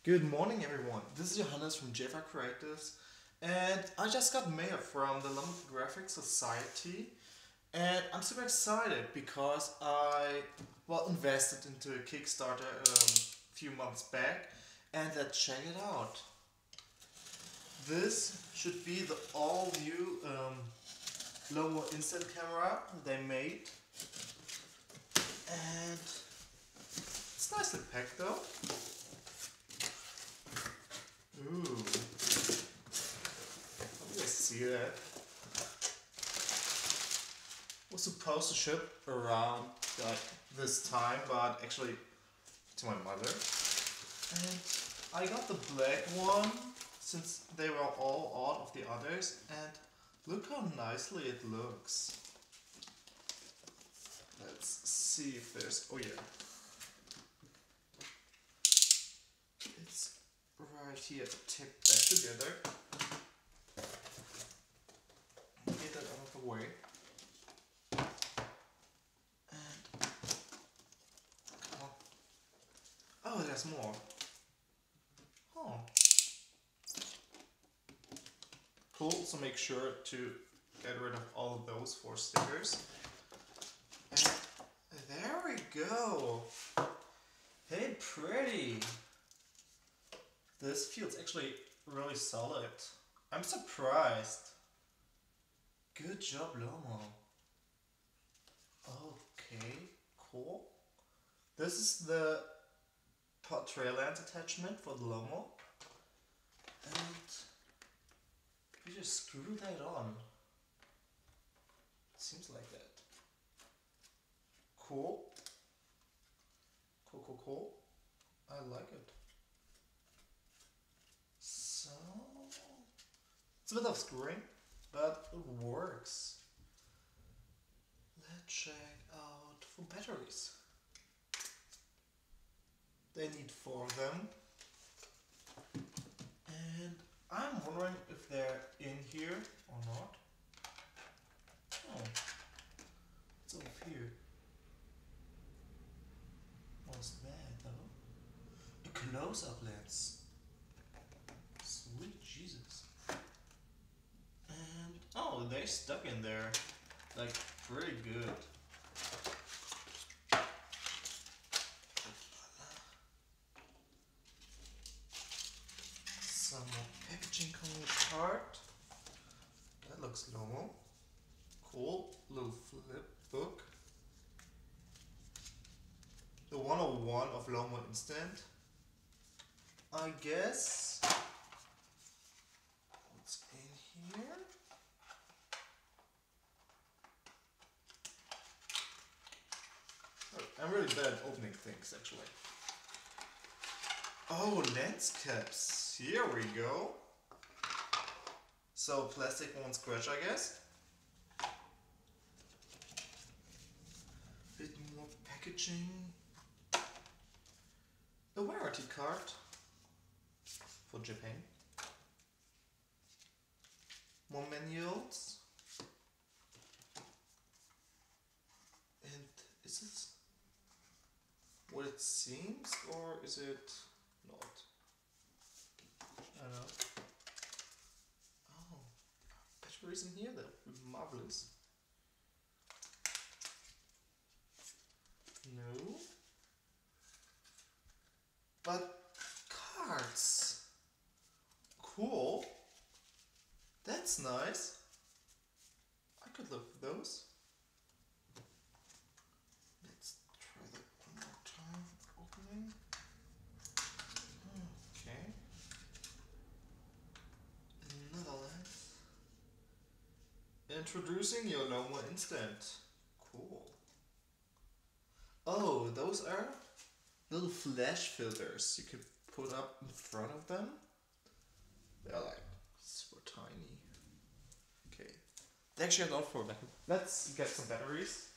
Good morning, everyone. This is Johannes from JFR Creatives, and I just got mail from the Lomo Graphic Society, and I'm super excited because I invested into a Kickstarter a few months back, and let's check it out. This should be the all new Lomo Instant camera they made, and it's nicely packed though. Ooh. Let me just see that. Was supposed to ship around like this time, but actually to my mother. And I got the black one since they were all out of the others, and look how nicely it looks. Let's see if there's, oh yeah. It's right here, taped back together. Get that out of the way. And come on. Oh, there's more. Oh. Cool, so make sure to get rid of all of those 4 stickers. And there we go. Hey, pretty. This feels actually really solid. I'm surprised. Good job, Lomo. Okay, cool. This is the portrait lens attachment for the Lomo. And you just screw that on. It seems like that. Cool. Cool. I like it. So, it's a bit of screwing, but it works. Let's check out for batteries. They need 4 of them. And I'm wondering if they're in here or not. Oh, it's over here. What's that though? A close-up lens. Sweet Jesus. And oh, they stuck in there. Like pretty good. Some more packaging coming apart. That looks Lomo. Cool. Little flip book. The 101 of Lomo Instant. I guess. What's in here? Oh, I'm really bad at opening things actually. Oh, lens caps. Here we go. So plastic won't scratch, I guess. Bit more packaging. A warranty card for Japan. More manuals. And is this what it seems, or is it not? I don't know. Oh, batteries in here, that would be marvelous. No. But cards. Cool. That's nice. I could look for those. Let's try that one more time. Opening. Okay. Another lens. Introducing your Lomo Instant. Cool. Oh, those are little flash filters you could put up in front of them. They're like super tiny. Okay. They actually are not for backup. Let's get some batteries.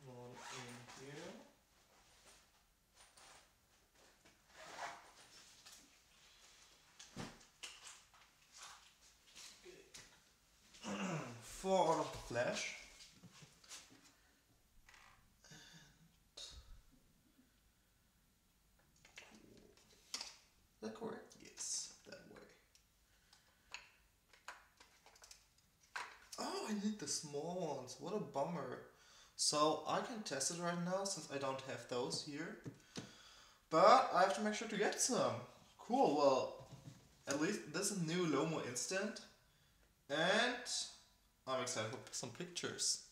One in here. Okay. 4 out of the flash. I need the small ones. What a bummer. So I can test it right now since I don't have those here. But I have to make sure to get some. Cool, well, at least this is new Lomo Instant. And I'm excited for some pictures.